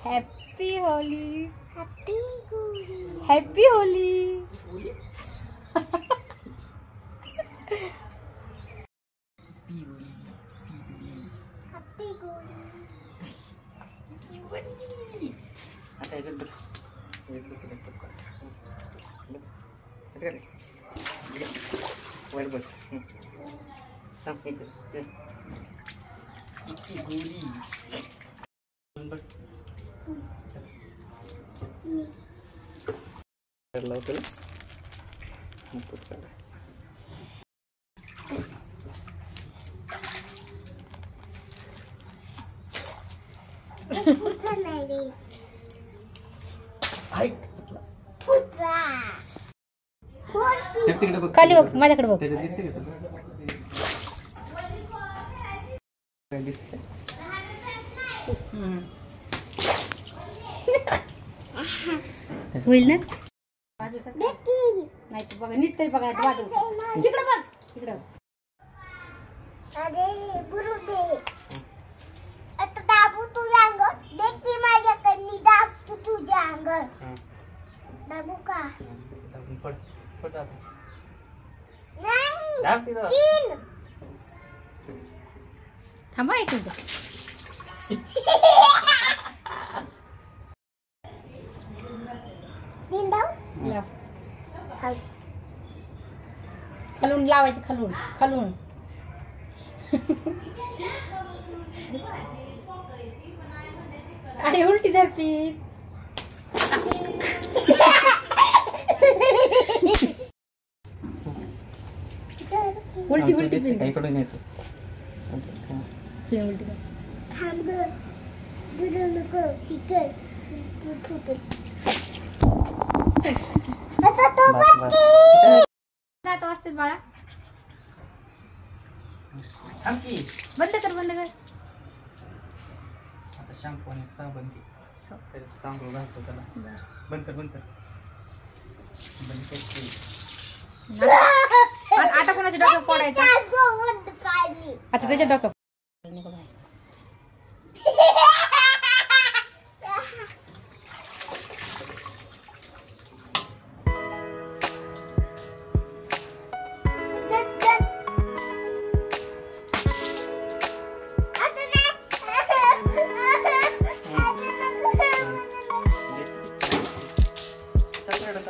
Happy Holy. Happy Holy. खाली बघ, माझ्याकडे बघ. होईल ना? नाही तू बघा नीट तरी बघा. तिकडे बघ, तिकडे. अरे बुरुदे आता दाबू तुझ्या अंगावर. देखी माझ्याकडे मी दाबतो तुझ्या अंगावर. दाबू का? नाही. 3 थांबा एक मिनिट. लाव. खालून लावायचं, खालून खालून. अरे उलटी धरती. उलटी उलटी इकडून येतो. उलटी थांब बुडू नको. हिकर फुटेल. आता तो पत्ती दात वाजतात बाळा. बंद कर, बंद कर. आता शॅम्पू आणि साबण चांगलं घालतो त्याला. बंद कर, बंद कर, बंद कर. आता कोणाच्या डोक्यात फोडायचं? आता त्याच्या डोक्यात. सगळं